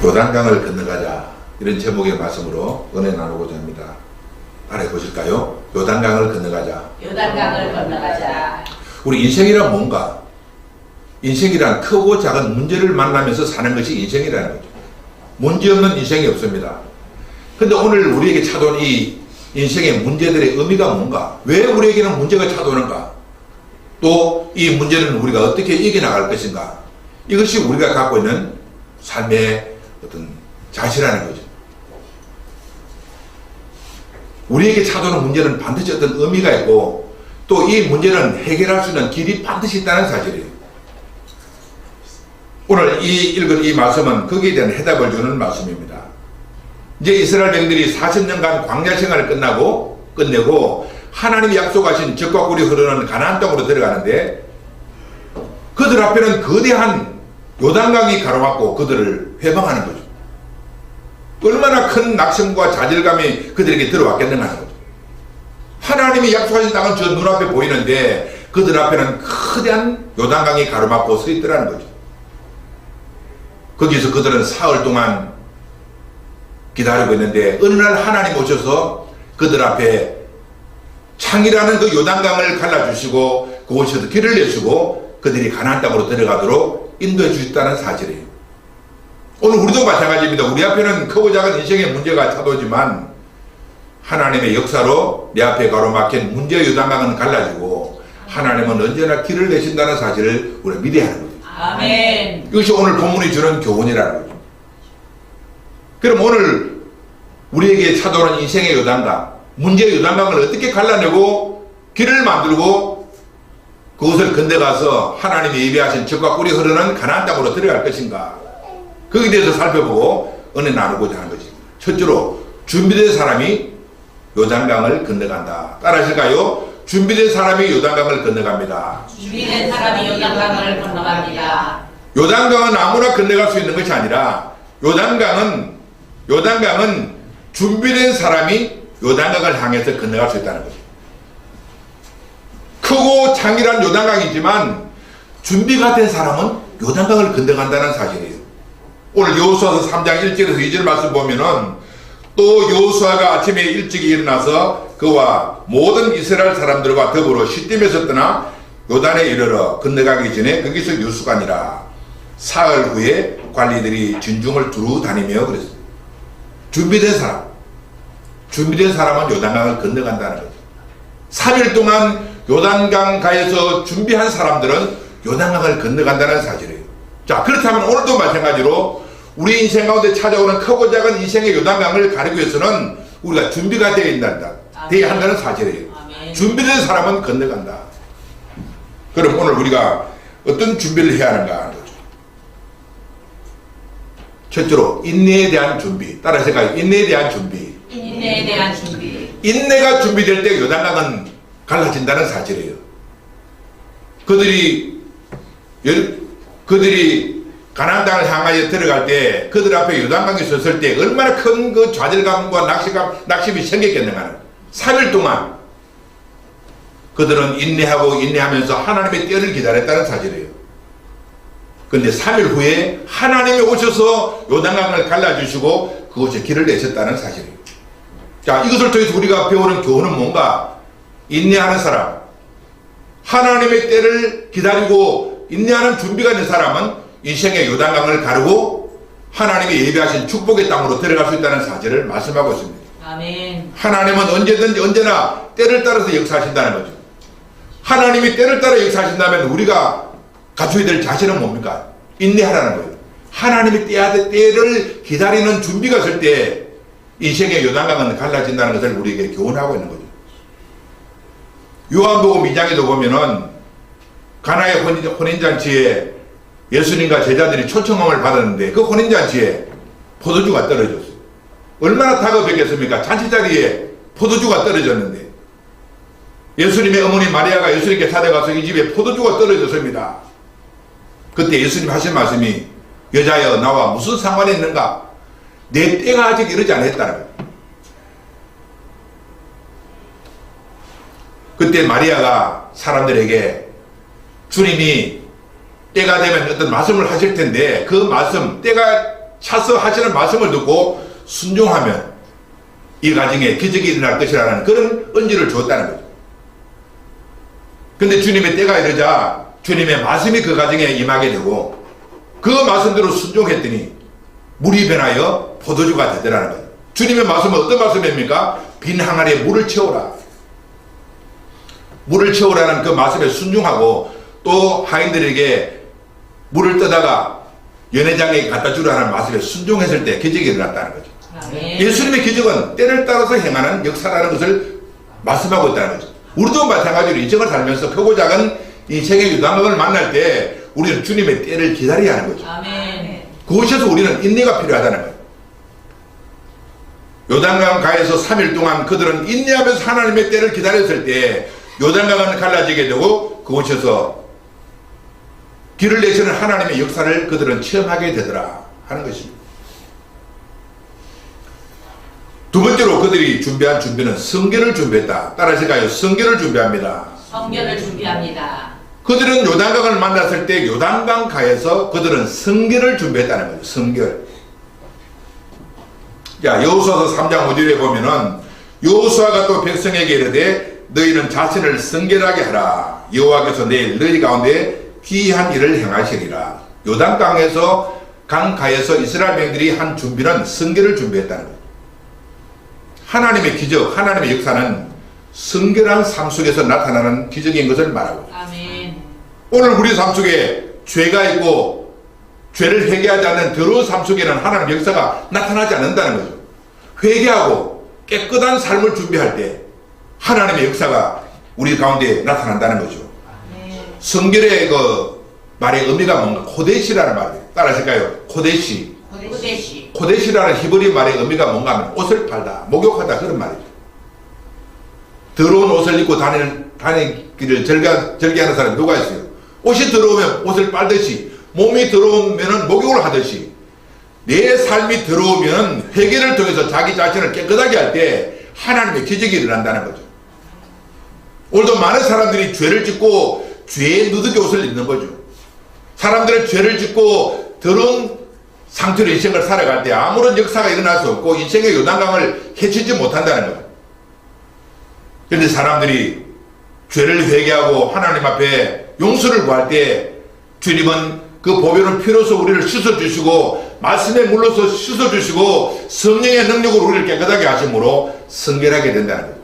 요단강을 건너가자, 이런 제목의 말씀으로 은혜 나누고자 합니다. 따라해 보실까요? 요단강을 건너가자. 요단강을 건너가자. 우리 인생이란 뭔가? 인생이란 크고 작은 문제를 만나면서 사는 것이 인생이라는 거죠. 문제 없는 인생이 없습니다. 근데 오늘 우리에게 찾아온 이 인생의 문제들의 의미가 뭔가? 왜 우리에게는 문제가 찾아오는가? 또 이 문제는 우리가 어떻게 이겨나갈 것인가? 이것이 우리가 갖고 있는 삶의 어떤 자세라는 거죠. 우리에게 찾아오는 문제는 반드시 어떤 의미가 있고, 또 이 문제는 해결할 수 있는 길이 반드시 있다는 사실이에요. 오늘 읽은 이 말씀은 거기에 대한 해답을 주는 말씀입니다. 이제 이스라엘 백성들이 40년간 광야 생활을 끝내고 하나님이 약속하신 젖과 꿀이 흐르는 가나안 땅으로 들어가는데, 그들 앞에는 거대한 요단강이 가로막고 그들을 회방하는 거죠. 얼마나 큰 낙심과 좌절감이 그들에게 들어왔겠는가 하는 거죠. 하나님이 약속하신 땅은 저 눈앞에 보이는데 그들 앞에는 거대한 요단강이 가로막고 서 있더라는 거죠. 거기서 그들은 사흘 동안 기다리고 있는데, 어느 날 하나님 오셔서 그들 앞에 창이라는 그 요단강을 갈라주시고 그곳에서 길을 내시고 그들이 가나안 땅으로 들어가도록 인도해 주셨다는 사실이에요. 오늘 우리도 마찬가지입니다. 우리 앞에는 크고 작은 인생의 문제가 찾아오지만 하나님의 역사로 내 앞에 가로막힌 문제 요단강은 갈라지고 하나님은 언제나 길을 내신다는 사실을 우리가 믿어야 하는 거죠. 아멘. 이것이 오늘 본문이 주는 교훈이라는 거죠. 그럼 오늘 우리에게 찾아오는 인생의 요단강, 문제의 요단강을 어떻게 갈라내고 길을 만들고 그것을 건너가서 하나님이 예비하신 젖과 꿀이 흐르는 가나안 땅으로 들어갈 것인가, 거기에 대해서 살펴보고 은혜 나누고자 하는 것입니다. 첫째로, 준비된 사람이 요단강을 건너간다. 따라하실까요? 준비된 사람이 요단강을 건너갑니다. 준비된 사람이 요단강을 건너갑니다. 요단강은 아무나 건너갈 수 있는 것이 아니라 요단강은 준비된 사람이 요단강을 향해서 건너갈 수 있다는 거죠. 크고 장이란 요단강이지만 준비가 된 사람은 요단강을 건너간다는 사실이에요. 오늘 여호수아서 3장 1절에서 2절 말씀 보면은, 또 여호수아가 아침에 일찍 일어나서 그와 모든 이스라엘 사람들과 더불어 시딤에서 떠나 요단에 이르러 건너가기 전에 거기서 유숙하니라. 사흘 후에 관리들이 진중을 두루 다니며 그랬어요. 준비된 사람은 요단강을 건너간다는 거죠. 3일 동안 요단강가에서 준비한 사람들은 요단강을 건너간다는 사실이에요. 자, 그렇다면 오늘도 마찬가지로 우리 인생 가운데 찾아오는 크고 작은 인생의 요단강을 가리기 위해서는 우리가 준비가 되어야 한다는 사실이에요. 아멘. 준비된 사람은 건너간다. 그럼 오늘 우리가 어떤 준비를 해야 하는가 하는 거죠. 첫째로, 인내에 대한 준비. 따라서 생각해요. 인내에 대한 준비. 인내에 대한 준비. 인내가 준비될 때 요단강은 갈라진다는 사실이에요. 그들이 가나안 땅을 향하여 들어갈 때 그들 앞에 요단강이 섰을 때 얼마나 큰 그 좌절감과 낙심이 생겼겠는가. 3일 동안 그들은 인내하면서 하나님의 때를 기다렸다는 사실이에요. 그런데 3일 후에 하나님이 오셔서 요단강을 갈라주시고 그곳에 길을 내셨다는 사실이에요. 자, 이것을 통해서 우리가 배우는 교훈은 뭔가? 인내하는 사람, 하나님의 때를 기다리고 인내하는 준비가 있는 사람은 인생의 요단강을 가르고 하나님이 예비하신 축복의 땅으로 들어갈 수 있다는 사실을 말씀하고 있습니다. 아멘. 하나님은 언제든지 언제나 때를 따라서 역사하신다는 거죠. 하나님이 때를 따라 역사하신다면 우리가 갖춰야 될 자신은 뭡니까? 인내하라는 거예요. 하나님이 때를 기다리는 준비가 있을 때 인생의 요단강은 갈라진다는 것을 우리에게 교훈하고 있는 거죠. 요한복음 2장에도 보면은 가나의 혼인잔치에 예수님과 제자들이 초청함을 받았는데 그 혼인잔치에 포도주가 떨어졌어요. 얼마나 다급했겠습니까? 잔치 자리에 포도주가 떨어졌는데 예수님의 어머니 마리아가 예수님께 찾아가서 이 집에 포도주가 떨어졌습니다. 그때 예수님 하신 말씀이, 여자여 나와 무슨 상관이 있는가? 내 때가 아직 이르지 않았다는 거예요. 그때 마리아가 사람들에게 주님이 때가 되면 어떤 말씀을 하실 텐데 그 말씀, 때가 차서 하시는 말씀을 듣고 순종하면 이 가정에 기적이 일어날 것이라는 그런 언지를 주었다는 거죠. 근데 주님의 때가 이르자 주님의 말씀이 그 가정에 임하게 되고 그 말씀대로 순종했더니 물이 변하여 포도주가 되더라는 거예요. 주님의 말씀은 어떤 말씀입니까? 빈 항아리에 물을 채우라. 물을 채우라는 그 말씀에 순종하고 또 하인들에게 물을 떠다가 연회장에 갖다 주라는 말씀에 순종했을 때 기적이 일어났다는 거죠. 아멘. 예수님의 기적은 때를 따라서 행하는 역사라는 것을 말씀하고 있다는 거죠. 우리도 마찬가지로 인생을 살면서 크고 작은 인생의 유단강을 만날 때 우리는 주님의 때를 기다려야 하는 거죠. 아멘. 그곳에서 우리는 인내가 필요하다는 거예요. 요단강 가에서 3일 동안 그들은 인내하면서 하나님의 때를 기다렸을 때 요단강은 갈라지게 되고 그곳에서 길을 내시는 하나님의 역사를 그들은 체험하게 되더라 하는 것입니다. 두 번째로 그들이 준비한 준비는 성결을 준비했다. 따라하실까요? 성결을 준비합니다. 성결을 준비합니다. 그들은 요단강을 만났을 때 요단강 가에서 그들은 성결을 준비했다는 거죠. 성결. 자, 여호수아서 3장 5절에 보면은 여호수아가 또 백성에게 이르되 너희는 자신을 성결하게 하라. 여호와께서 내일 너희 가운데 귀한 일을 행하시리라. 요단강에서 강가에서 이스라엘 백성들이 한 준비는 성결을 준비했다는 거예요. 하나님의 기적, 하나님의 역사는 성결한 삶 속에서 나타나는 기적인 것을 말하고 있습니다. 아멘. 오늘 우리 삶 속에 죄가 있고 죄를 회개하지 않는 더러운 삶 속에는 하나님의 역사가 나타나지 않는다는 거죠. 회개하고 깨끗한 삶을 준비할 때 하나님의 역사가 우리 가운데 나타난다는 거죠. 아멘. 성결의 그 말의 의미가 뭔가 코데시라는 말이에요. 따라하실까요? 코데시. 고대시. 코데시라는 히브리 말의 의미가 뭔가 하면 옷을 팔다, 목욕하다 그런 말이죠. 더러운 옷을 입고 다니기를 절개하는 사람이 누가 있어요? 옷이 더러우면 옷을 빨듯이, 몸이 더러우면 목욕을 하듯이 내 삶이 더러우면 회개를 통해서 자기 자신을 깨끗하게 할 때 하나님의 기적이 일어난다는 거죠. 오늘도 많은 사람들이 죄를 짓고 죄에 누더기 옷을 입는 거죠. 사람들은 죄를 짓고 더러운 상태로 인생을 살아갈 때 아무런 역사가 일어날 수 없고 인생의 요단강을 헤치지 못한다는 거예요. 그런데 사람들이 죄를 회개하고 하나님 앞에 용서를 구할 때 주님은 그 보혈의 피로서 우리를 씻어주시고 말씀에 물러서 씻어주시고 성령의 능력으로 우리를 깨끗하게 하심으로 성결하게 된다는 거예요.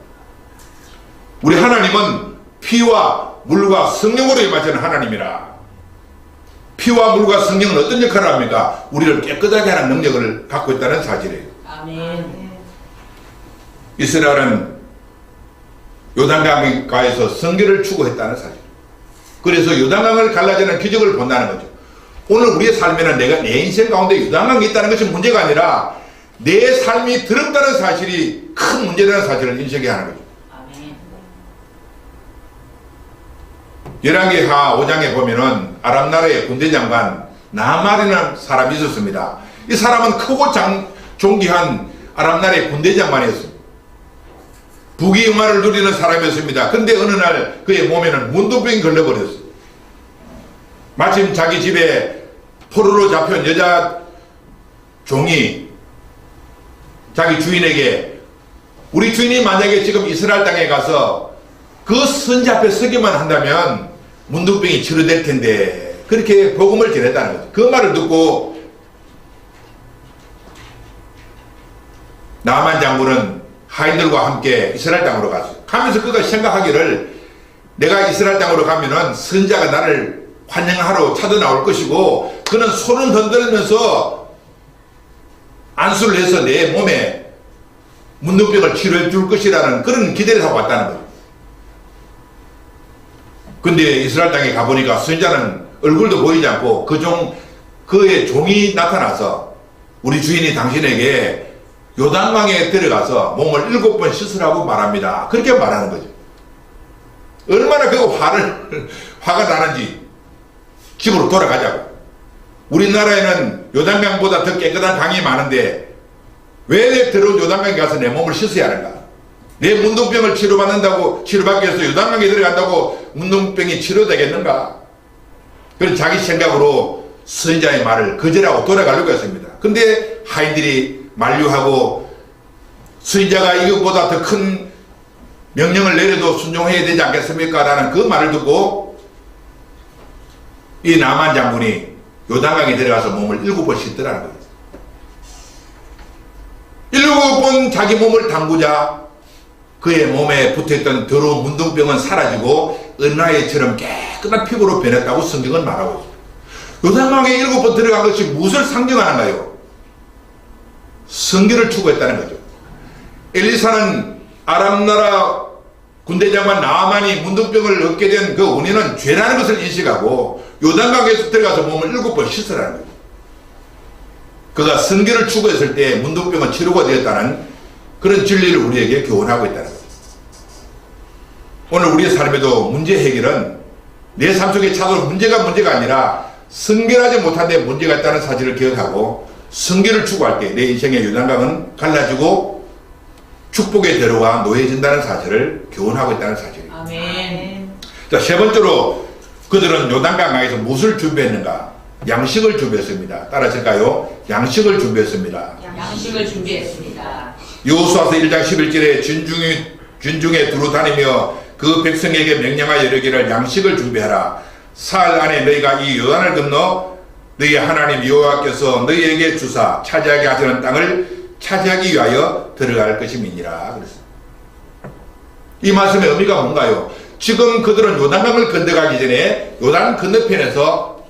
우리 하나님은 피와 물과 성령으로 임하시는 하나님이라. 피와 물과 성령은 어떤 역할을 합니까? 우리를 깨끗하게 하는 능력을 갖고 있다는 사실이에요. 아멘. 이스라엘은 요단강가에서 성결을 추구했다는 사실. 그래서 요단강을 갈라지는 기적을 본다는 거죠. 오늘 우리의 삶에는 내가 내 인생 가운데 요단강이 있다는 것이 문제가 아니라 내 삶이 더럽다는 사실이 큰 문제라는 사실을 인식해야 하는 거죠. 아멘. 열왕기하 5장에 보면은 아람 나라의 군대 장관 나만이라는 사람이 있었습니다. 이 사람은 크고 존귀한 아람 나라의 군대 장관이었습니다. 부귀영화를 누리는 사람이었습니다. 근데 어느 날 그의 몸에는 문둥병이 걸려버렸어요. 마침 자기 집에 포로로 잡혀온 여자 종이 자기 주인에게 우리 주인이 만약에 지금 이스라엘 땅에 가서 그 선지 앞에 서기만 한다면 문둥병이 치료될 텐데 그렇게 복음을 전했다는 거죠. 그 말을 듣고 나만 장군은 하인들과 함께 이스라엘 땅으로 갔어요. 가면서 그가 생각하기를 내가 이스라엘 땅으로 가면은 선자가 나를 환영하러 찾아 나올 것이고 그는 손을 흔들면서 안수를 해서 내 몸에 문둥병을 치료해 줄 것이라는 그런 기대를 하고 왔다는 거예요. 근데 이스라엘 땅에 가보니까 선자는 얼굴도 보이지 않고 그의 종이 나타나서 우리 주인이 당신에게 요단강에 들어가서 몸을 7번 씻으라고 말합니다. 그렇게 말하는 거죠. 얼마나 그 화가 나는지 집으로 돌아가자고. 우리나라에는 요단강보다 더 깨끗한 강이 많은데 왜 내 들어온 요단강에 가서 내 몸을 씻어야 하는가? 내 문둥병을 치료받기 위해서 요단강에 들어간다고 문둥병이 치료되겠는가? 그런 자기 생각으로 선지자의 말을 거절하고 돌아가려고 했습니다. 근데 하인들이 만류하고 수인자가 이것보다 더 큰 명령을 내려도 순종해야 되지 않겠습니까? 라는 그 말을 듣고 이 나만 장군이 요단강에 들어가서 몸을 7번 씻더라는 거예요. 7번 자기 몸을 담그자 그의 몸에 붙어있던 더러운 문둥병은 사라지고 은하예처럼 깨끗한 피부로 변했다고 성경은 말하고 있습니다. 요단강에 7번 들어간 것이 무엇을 상징하는가요? 성결을 추구했다는 거죠. 엘리사는 아람 나라 군대장관 나아만이 문둥병을 얻게 된 그 원인은 죄라는 것을 인식하고 요단강에 들어가서 몸을 7번 씻으라는 거죠. 그가 성결을 추구했을 때 문둥병은 치료가 되었다는 그런 진리를 우리에게 교훈하고 있다는 거죠. 오늘 우리의 삶에도 문제 해결은 내 삶 속에 찾아온 문제가 아니라 성결하지 못한 데 문제가 있다는 사실을 기억하고 성결을 추구할 때 내 인생의 요단강은 갈라지고 축복의 대로가 놓여진다는 사실을 교훈하고 있다는 사실입니다. 아멘. 자, 세 번째로 그들은 요단강에서 무엇을 준비했는가? 양식을 준비했습니다. 따라하실까요? 양식을 준비했습니다. 양식을 준비했습니다. 여호수아서 1장 11절에 진중에 두루 다니며 그 백성에게 명령하여 이르기를 양식을 준비하라. 사흘 안에 너희가 이 요단을 건너 너희 하나님 여호와께서 너희에게 주사 차지하게 하시는 땅을 차지하기 위하여 들어갈 것임이니라. 그랬어요. 이 말씀의 의미가 뭔가요? 지금 그들은 요단강을 건너가기 전에 요단 건너편에서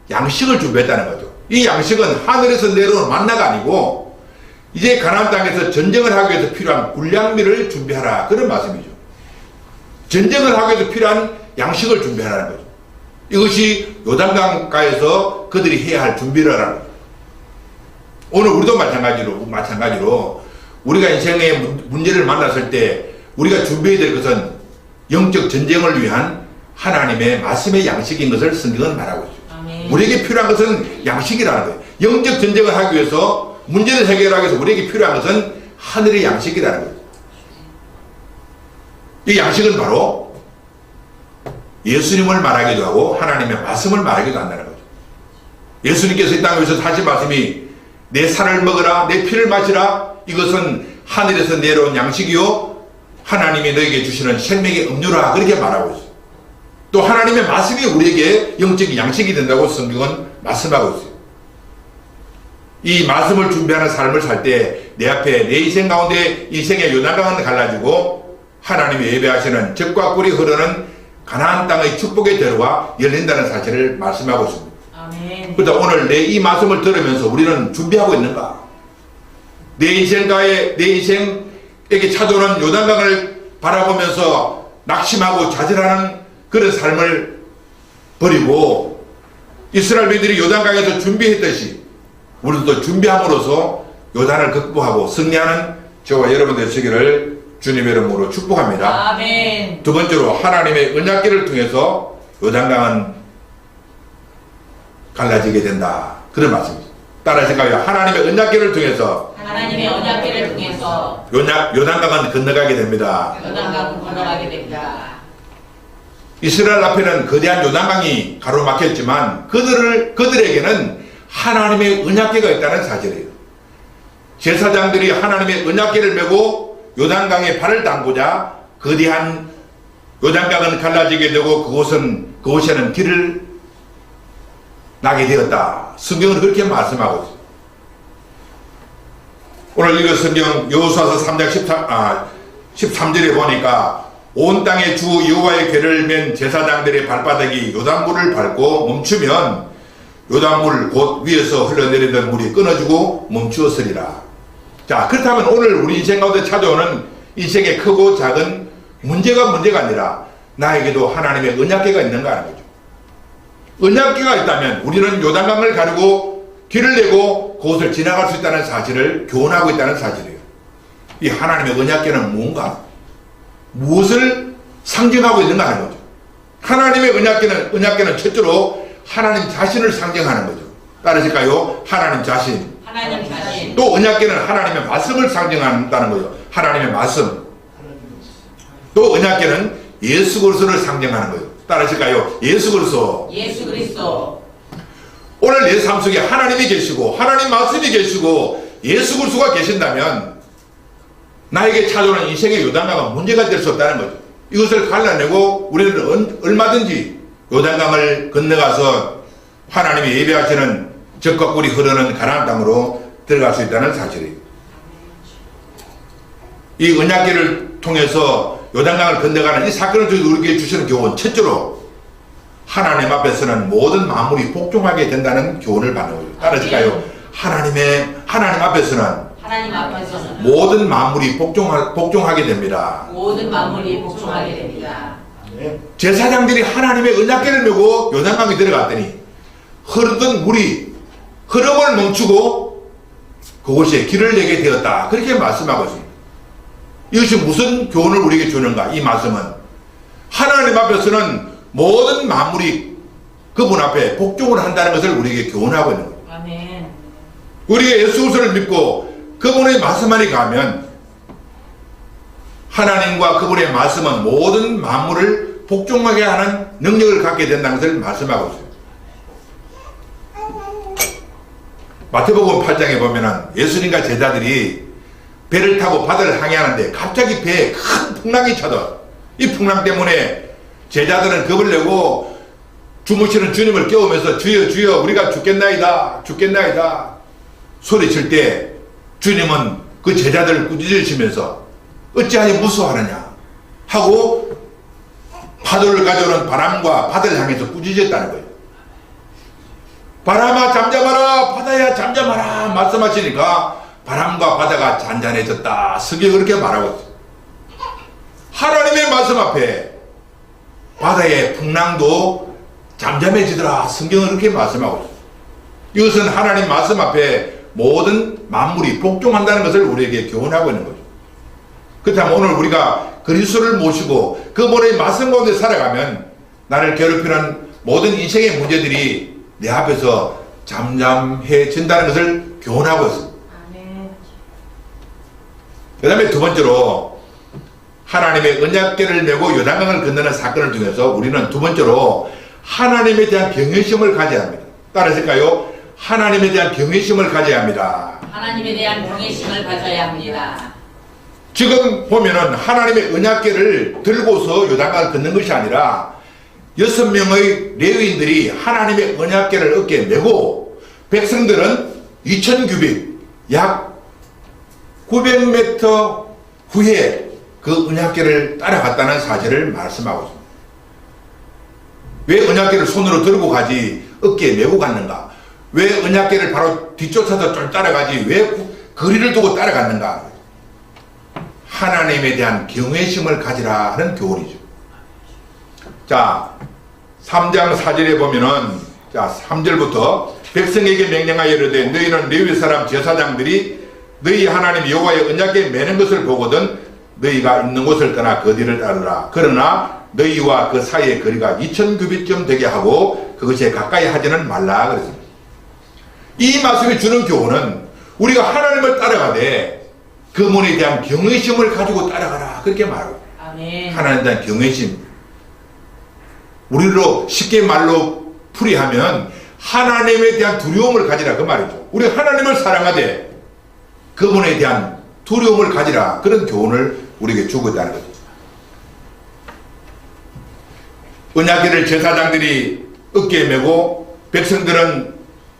양식을 준비했다는 거죠. 이 양식은 하늘에서 내려오는 만나가 아니고 이제 가나안 땅에서 전쟁을 하기 위해서 필요한 군량미를 준비하라. 그런 말씀이죠. 전쟁을 하기 위해서 필요한 양식을 준비하라는 거죠. 이것이 요단강가에서 그들이 해야 할 준비를 하라는 거죠. 오늘 우리도 마찬가지로 우리가 인생의 문제를 만났을 때 우리가 준비해야 될 것은 영적 전쟁을 위한 하나님의 말씀의 양식인 것을 성경은 말하고 있죠. 아멘. 우리에게 필요한 것은 양식이라는 거예요. 영적 전쟁을 하기 위해서 문제를 해결하기 위해서 우리에게 필요한 것은 하늘의 양식이라는 거예요. 이 양식은 바로 예수님을 말하기도 하고 하나님의 말씀을 말하기도 한다는 거죠. 예수님께서 이 땅에 오셔서 하신 말씀이 내 살을 먹으라 내 피를 마시라 이것은 하늘에서 내려온 양식이요 하나님이 너에게 주시는 생명의 음료라 그렇게 말하고 있어요. 또 하나님의 말씀이 우리에게 영적인 양식이 된다고 성경은 말씀하고 있어요. 이 말씀을 준비하는 삶을 살 때 내 앞에 내 인생 가운데 인생의 요단강은 갈라지고 하나님이 예배하시는 젖과 꿀이 흐르는 가나안 땅의 축복의 대로가 열린다는 사실을 말씀하고 있습니다. 아멘. 그러다 오늘 내 이 말씀을 들으면서 우리는 준비하고 있는가? 내 인생에게 찾아오는 요단강을 바라보면서 낙심하고 좌절하는 그런 삶을 버리고 이스라엘 민들이 요단강에서 준비했듯이 우리도 준비함으로써 요단을 극복하고 승리하는 저와 여러분 되시기를 주님의 이름으로 축복합니다. 아멘. 두 번째로 하나님의 언약궤를 통해서 요단강은 갈라지게 된다. 그런 말씀입니다. 따라하실까요? 하나님의 언약궤를 통해서 하나님의 언약궤를 통해서 요단강은 건너가게 됩니다. 요단강을 건너가게 됩니다. 이스라엘 앞에는 거대한 요단강이 가로막혔지만 그들에게는 하나님의 언약궤가 있다는 사실이에요. 제사장들이 하나님의 언약궤를 메고 요단강에 발을 담고자 거대한 요단강은 갈라지게 되고 그곳에는 길을 나게 되었다. 성경은 그렇게 말씀하고 있어요. 오늘 읽은 성경 여호수아서 3장 13절에 보니까 온 땅의 주 여호와의 궤를 맨 제사장들의 발바닥이 요단물을 밟고 멈추면 요단물 곧 위에서 흘러내리던 물이 끊어지고 멈추었으리라. 자, 그렇다면 오늘 우리 인생 가운데 찾아오는 인생의 크고 작은 문제가 아니라 나에게도 하나님의 언약궤가 있는가 하는 거죠. 언약궤가 있다면 우리는 요단강을 가르고 길을 내고 그곳을 지나갈 수 있다는 사실을 교훈하고 있다는 사실이에요. 이 하나님의 언약궤는 뭔가? 무엇을 상징하고 있는가 하는 거죠. 하나님의 언약궤는 첫째로 하나님 자신을 상징하는 거죠. 따르실까요? 하나님 자신. 하나님 자신. 또 언약궤는 하나님의 말씀을 상징한다는 거죠. 하나님의 말씀. 또 언약궤는 예수 그리스도를 상징하는 거예요. 따르실까요? 예수 그리스도. 예수 그리스도. 오늘 내 삶 속에 하나님이 계시고 하나님 말씀이 계시고 예수 그리스도가 계신다면 나에게 찾아오는 인생의 요단강은 문제가 될 수 없다는 거죠. 이것을 갈라내고 우리는 얼마든지 요단강을 건너가서 하나님이 예배하시는 적과 꿀이 흐르는 가나안 땅으로 들어갈 수 있다는 사실이에요. 이 언약궤를 통해서 요단강을 건너가는 이 사건을 통해서 우리에게 주시는 교훈, 첫째로 하나님 앞에서는 모든 만물이 복종하게 된다는 교훈을 받는 거죠. 따라질까요? 하나님 앞에서는 모든 만물이 복종하게 됩니다. 모든 만물이 복종하게 됩니다. 제사장들이 하나님의 언약궤를 메고 요단강에 들어갔더니 흐르던 물이 흐름을 멈추고 그곳에 길을 내게 되었다. 그렇게 말씀하고 있습니다. 이것이 무슨 교훈을 우리에게 주는가? 이 말씀은 하나님 앞에서는 모든 만물이 그분 앞에 복종을 한다는 것을 우리에게 교훈하고 있는 거예요. 아멘. 우리가 예수 그리스도를 믿고 그분의 말씀 안에 가면 하나님과 그분의 말씀은 모든 만물을 복종하게 하는 능력을 갖게 된다는 것을 말씀하고 있어요. 마태복음 8장에 보면은 예수님과 제자들이 배를 타고 바다를 항해하는데 갑자기 배에 큰 풍랑이 쳐들어. 이 풍랑 때문에 제자들은 겁을 내고 주무시는 주님을 깨우면서 주여 주여 우리가 죽겠나이다 죽겠나이다 소리칠 때 주님은 그 제자들을 꾸짖으시면서 어찌하여 무서워하느냐 하고 파도를 가져오는 바람과 바다를 향해서 꾸짖었다는 거예요. 바람아 잠잠하라 바다야 잠잠하라 말씀하시니까 바람과 바다가 잔잔해졌다. 성경이 그렇게 말하고 있어요. 하나님의 말씀 앞에 바다의 풍랑도 잠잠해지더라. 성경은 그렇게 말씀하고 있어요. 이것은 하나님 말씀 앞에 모든 만물이 복종한다는 것을 우리에게 교훈하고 있는 거죠. 그렇다면 오늘 우리가 그리스도를 모시고 그분의 말씀 가운데 살아가면 나를 괴롭히는 모든 인생의 문제들이 내 앞에서 잠잠해진다는 것을 교훈하고 있습니다. 그 다음에 두 번째로 하나님의 언약궤를 메고 요단강을 건너는 사건을 통해서 우리는 두 번째로 하나님에 대한 경외심을 가져야 합니다. 따라하실까요? 하나님에 대한 경외심을 가져야 합니다. 하나님에 대한 경외심을 가져야 합니다. 지금 보면은 하나님의 언약궤를 들고서 요단강을 걷는 것이 아니라 6명의 레위인들이 하나님의 언약궤를 어깨에 메고 백성들은 2000규빗 약 900m 후에 그 언약궤를 따라갔다는 사실을 말씀하고 있습니다. 왜 언약궤를 손으로 들고 가지 어깨에 메고 갔는가? 왜 언약궤를 바로 뒤쫓아서 좀 따라가지 왜 거리를 두고 따라갔는가? 하나님에 대한 경외심을 가지라 하는 교훈이죠. 자, 3장 4절에 보면은 자 3절부터 백성에게 명령하여 이르되 너희는 레위 사람 제사장들이 너희 하나님 여호와의 언약궤 매는 것을 보거든 너희가 있는 곳을 떠나 그 뒤를 따르라. 그러나 너희와 그 사이의 거리가 2000규빗쯤 되게 하고 그것에 가까이 하지는 말라 그랬습니다. 이 말씀이 주는 교훈은 우리가 하나님을 따라가되 그분에 대한 경외심을 가지고 따라가라 그렇게 말하고 아멘. 하나님에 대한 경외심 우리로 쉽게 말로 풀이하면 하나님에 대한 두려움을 가지라 그 말이죠. 우리 하나님을 사랑하되 그분에 대한 두려움을 가지라 그런 교훈을 우리에게 주고 있다는 거죠. 언약궤를 제사장들이 어깨에 메고 백성들은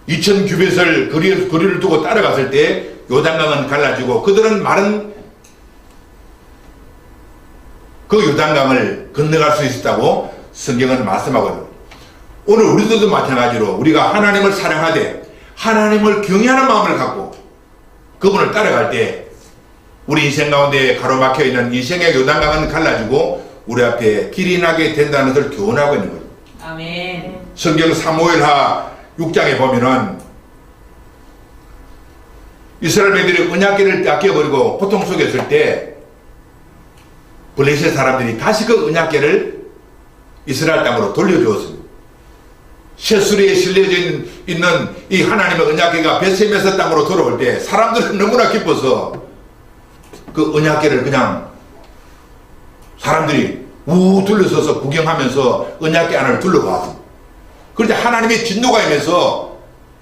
2000규빗을 거리를 두고 따라갔을 때 요단강은 갈라지고 그들은 마른 그 요단강을 건너갈 수 있었다고 성경은 말씀하거든요. 오늘 우리들도 마찬가지로 우리가 하나님을 사랑하되 하나님을 경외하는 마음을 갖고 그분을 따라갈 때 우리 인생 가운데 가로막혀 있는 인생의 요단강은 갈라지고 우리 앞에 길이 나게 된다는 것을 교훈하고 있는 거죠. 아멘. 성경 사무엘하 6장에 보면은 이스라엘 백성들이 언약궤를 뺏겨버리고 고통 속에 있을 때 블레셋 사람들이 다시 그 언약궤를 이스라엘 땅으로 돌려주었습니다. 셋수리에 실려져 있는 이 하나님의 언약궤가 베세메스 땅으로 돌아올 때 사람들은 너무나 기뻐서 그 언약궤를 그냥 사람들이 우 둘러서서 구경하면서 언약궤 안을 둘러보았습니다. 그런데 하나님의 진노가 임해서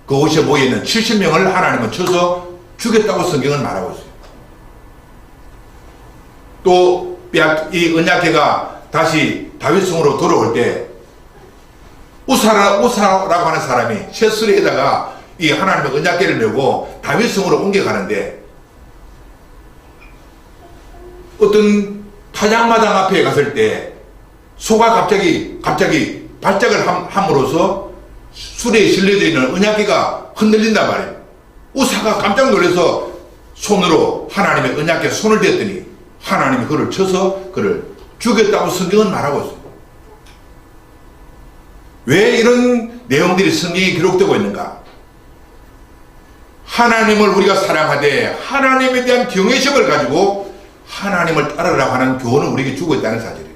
그곳에 모여있는 70명을 하나님은 쳐서 죽였다고 성경은 말하고 있어요. 또 이 언약궤가 다시 다윗성으로 돌아올 때 우사라고 하는 사람이 셋수리에다가 이 하나님의 언약궤를 메고 다윗성으로 옮겨가는데 어떤 타작마당 앞에 갔을 때 소가 갑자기 발작을 함으로써 수레에 실려져 있는 언약궤가 흔들린단 말이에요. 우사가 깜짝 놀라서 손으로 하나님의 언약궤에 손을 댔더니 하나님이 그를 쳐서 그를 죽였다고 성경은 말하고 있어요. 왜 이런 내용들이 성경에 기록되고 있는가? 하나님을 우리가 사랑하되 하나님에 대한 경외심을 가지고 하나님을 따르라고 하는 교훈을 우리에게 주고 있다는 사실이에요.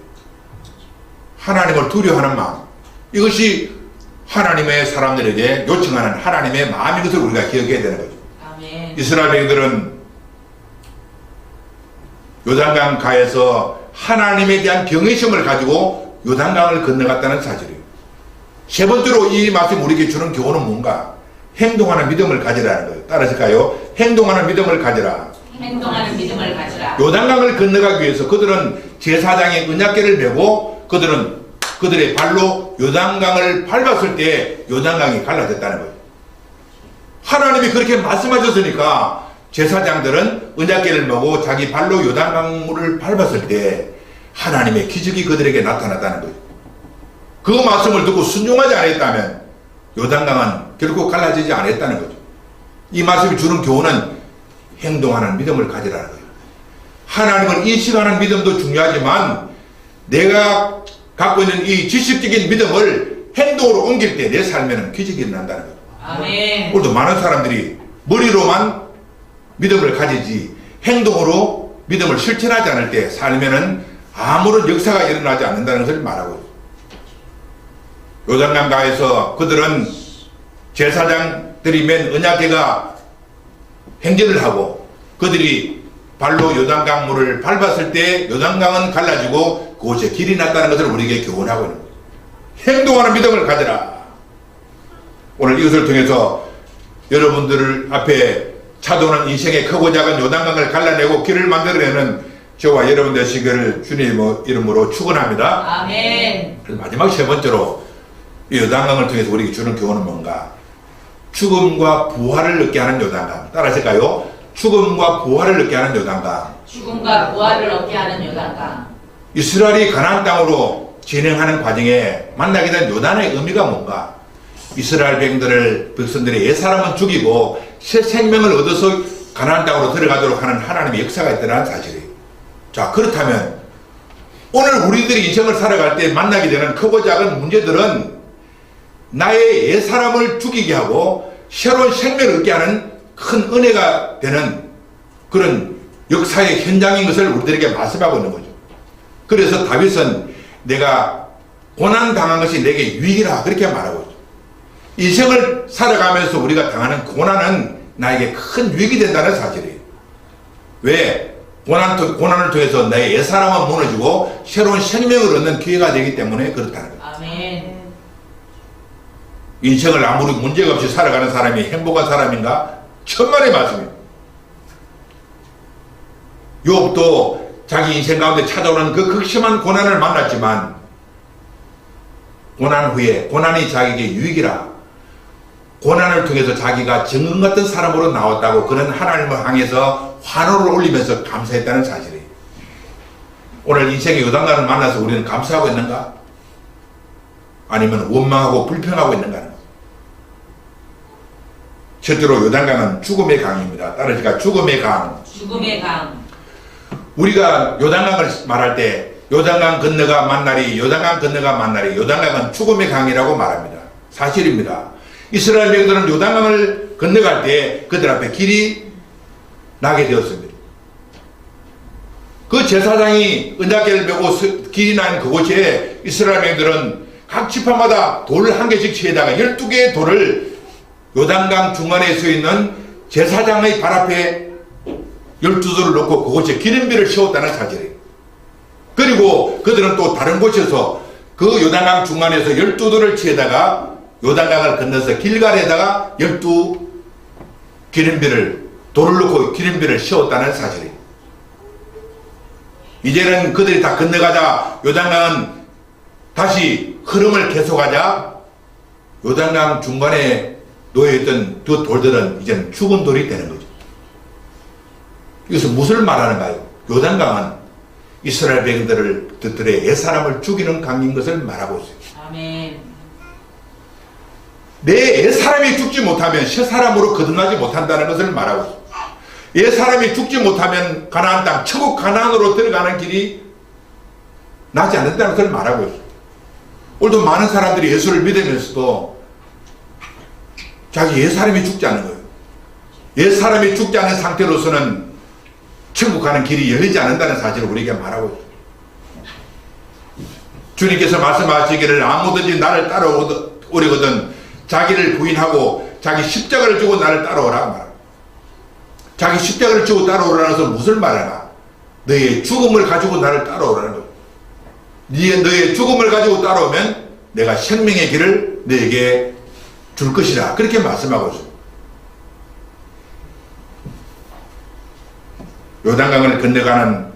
하나님을 두려워하는 마음, 이것이 하나님의 사람들에게 요청하는 하나님의 마음인 것을 우리가 기억해야 되는 거죠. 아멘. 이스라엘 백성들은 요단강 가에서 하나님에 대한 경외심을 가지고 요단강을 건너갔다는 사실이에요. 세 번째로 이 말씀 우리에게 주는 교훈은 뭔가? 행동하는 믿음을 가지라는 거예요. 따라서까요? 행동하는 믿음을 가지라. 행동하는 믿음을 가지라. 요단강을 건너가기 위해서 그들은 제사장의 언약궤를 메고 그들의 발로 요단강을 밟았을 때 요단강이 갈라졌다는 거예요. 하나님이 그렇게 말씀하셨으니까 제사장들은 언약궤를 메고 자기 발로 요단강물을 밟았을 때 하나님의 기적이 그들에게 나타났다는 거예요. 그 말씀을 듣고 순종하지 않았다면 요단강은 결코 갈라지지 않았다는 거죠. 이 말씀이 주는 교훈은 행동하는 믿음을 가지라는 거예요. 하나님을 인식하는 믿음도 중요하지만 내가 갖고 있는 이 지식적인 믿음을 행동으로 옮길 때 내 삶에는 기적이 일어난다는 거예요. 아멘. 오늘도 많은 사람들이 머리로만 믿음을 가지지 행동으로 믿음을 실천하지 않을 때 삶에는 아무런 역사가 일어나지 않는다는 것을 말하고 있습니다. 요단강가에서 그들은 제사장들이 맨 언약궤가 행진을 하고 그들이 발로 요단강물을 밟았을 때 요단강은 갈라지고 그곳에 길이 났다는 것을 우리에게 교훈하고 있는 거예요. 행동하는 믿음을 가져라. 오늘 이것을 통해서 여러분들 앞에 차도는 인생의 크고 작은 요단강을 갈라내고 길을 만들어내는 저와 여러분 되시기를 주님의 이름으로 축원합니다. 아멘. 마지막 세 번째로 이 요단강을 통해서 우리에게 주는 교훈은 뭔가? 죽음과 부활을 얻게 하는 요단강. 따라하실까요? 죽음과 부활을 얻게 하는 요단강. 죽음과 부활을 얻게 하는 요단강. 이스라엘이 가나안 땅으로 진행하는 과정에 만나게 된 요단의 의미가 뭔가? 이스라엘 백성들의 옛사람은 죽이고 새 생명을 얻어서 가나안 땅으로 들어가도록 하는 하나님의 역사가 있다는 사실이에요. 자, 그렇다면 오늘 우리들이 인생을 살아갈 때 만나게 되는 크고 작은 문제들은 나의 옛사람을 죽이게 하고 새로운 생명을 얻게 하는 큰 은혜가 되는 그런 역사의 현장인 것을 우리들에게 말씀하고 있는 거죠. 그래서 다윗은 내가 고난당한 것이 내게 유익이라 그렇게 말하고 있죠. 인생을 살아가면서 우리가 당하는 고난은 나에게 큰 유익이 된다는 사실이에요. 왜? 고난을 통해서 나의 옛사람은 무너지고 새로운 생명을 얻는 기회가 되기 때문에 그렇다는 거예요. 아멘. 인생을 아무리 문제가 없이 살아가는 사람이 행복한 사람인가? 천만의 말씀입니다. 욥도 자기 인생 가운데 찾아오는 그 극심한 고난을 만났지만 고난 후에 고난이 자기에게 유익이라 고난을 통해서 자기가 정금 같은 사람으로 나왔다고 그런 하나님을 향해서 환호를 올리면서 감사했다는 사실이에요. 오늘 인생의 요단강을 만나서 우리는 감사하고 있는가? 아니면 원망하고 불평하고 있는가? 첫째로 요단강은 죽음의 강입니다. 따라서 죽음의 강. 죽음의 강. 우리가 요단강을 말할 때 요단강 건너가 만나리, 요단강 건너가 만나리, 요단강은 죽음의 강이라고 말합니다. 사실입니다. 이스라엘 백성들은 요단강을 건너갈 때 그들 앞에 길이 나게 되었습니다. 그 제사장이 언약궤를 메고 길이 난 그곳에 이스라엘 백성들은 각 지파마다 돌 한 개씩 치에다가 12개의 돌을 요단강 중간에 서 있는 제사장의 발 앞에 12돌을 놓고 그곳에 기름비를 씌웠다는 사실이에요. 그리고 그들은 또 다른 곳에서 그 요단강 중간에서 12돌을 치에다가 요단강을 건너서 길갈에다가 12기름비를 돌을 넣고 기름비를 씌웠다는 사실이에요. 이제는 그들이 다 건너가자 요단강은 다시 흐름을 계속하자 요단강 중간에 놓여있던 두 돌들은 이제는 죽은 돌이 되는 거죠. 이것은 무엇을 말하는가요? 요단강은 이스라엘 백성들의 옛사람을 죽이는 강인 것을 말하고 있어요. 아멘. 내 옛사람이 죽지 못하면 새사람으로 거듭나지 못한다는 것을 말하고 있어요. 옛사람이 죽지 못하면 가나안 땅, 천국 가나안으로 들어가는 길이 나지 않는다는 것을 말하고 있어요. 오늘도 많은 사람들이 예수를 믿으면서도 자기 옛사람이 죽지 않는 거예요. 옛사람이 죽지 않은 상태로서는 천국 가는 길이 열리지 않는다는 사실을 우리에게 말하고 있어요. 주님께서 말씀하시기를 아무든지 나를 따라오려거든 자기를 부인하고 자기 십자가를 지고 나를 따라오라 말합니다. 자기 십자가를 지고 따라오라는 것은 무엇을 말하나? 너의 죽음을 가지고 나를 따라오라는 거예요. 너의 죽음을 가지고 따라오면 내가 생명의 길을 너에게 줄 것이라 그렇게 말씀하고 있습니다. 요단강을 건너가는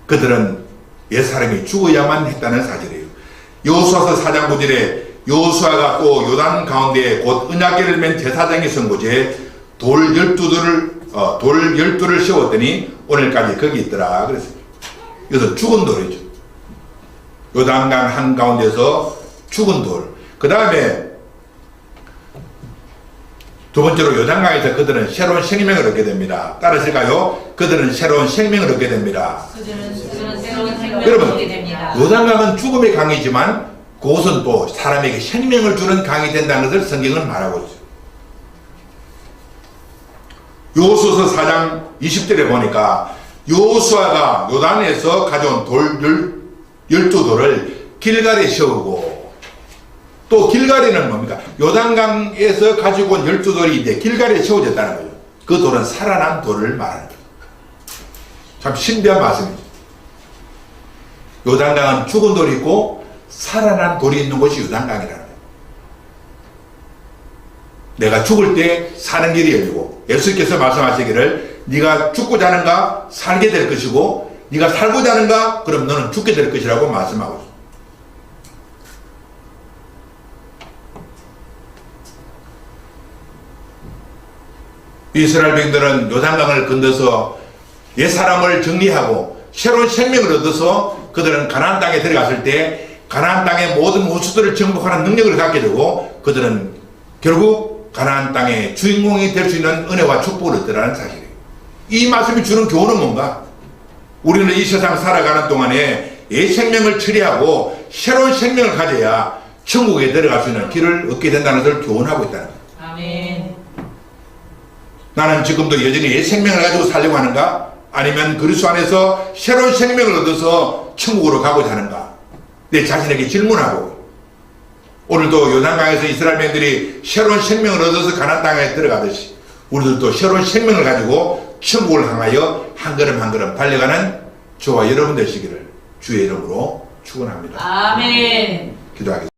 그들은 옛사람이 죽어야만 했다는 사실이에요. 여호수아서 4장 9절에 여호수아가 또 요단 가운데에 곧 언약궤를 맨 제사장의 선고지에 돌 12를 세웠더니 오늘까지 거기 있더라 그랬습니다. 이것은 죽은 돌이죠. 요단강 한가운데서 죽은 돌. 그 다음에 두 번째로 요단강에서 그들은 새로운 생명을 얻게 됩니다. 따라서일까요? 그들은 새로운 생명을 얻게 됩니다. 그들은 새로운 생명을 여러분, 얻게 됩니다. 요단강은 죽음의 강이지만 그곳은 또 사람에게 생명을 주는 강이 된다는 것을 성경은 말하고 있어요. 여호수아서 4장 20절에 보니까 여호수아가 요단에서 가져온 돌 12돌을 길갈에 세우고 또 길갈에는 뭡니까? 요단강에서 가지고 온 12돌이 이제 길갈에 세워졌다는 거죠. 그 돌은 살아난 돌을 말하는 거죠. 참 신비한 말씀이죠. 요단강은 죽은 돌이 있고 살아난 돌이 있는 곳이 요단강이라는 거예요. 내가 죽을 때 사는 길이 열리고 예수께서 말씀하시기를 네가 죽고자 하는가 살게 될 것이고 네가 살고자 하는가 그럼 너는 죽게 될 것이라고 말씀하고 있습니다. 이스라엘 백성들은 요단강을 건너서 옛사람을 정리하고 새로운 생명을 얻어서 그들은 가나안 땅에 들어갔을 때 가나안 땅의 모든 원수들을 정복하는 능력을 갖게 되고 그들은 결국 가나안 땅의 주인공이 될 수 있는 은혜와 축복을 얻더라는 사실이에요. 이 말씀이 주는 교훈은 뭔가? 우리는 이 세상 살아가는 동안에 옛 생명을 처리하고 새로운 생명을 가져야 천국에 들어갈 수 있는 길을 얻게 된다는 것을 교훈하고 있다는 거예요. 아멘. 나는 지금도 여전히 옛 생명을 가지고 살려고 하는가? 아니면 그리스도 안에서 새로운 생명을 얻어서 천국으로 가고자 하는가? 내 자신에게 질문하고 오늘도 요단강에서 이스라엘 백성들이 새로운 생명을 얻어서 가나안 땅에 들어가듯이 우리들도 새로운 생명을 가지고 천국을 향하여 한 걸음 한 걸음 달려가는 저와 여러분 되시기를 주의 이름으로 축원합니다. 아멘. 기도하겠습니다.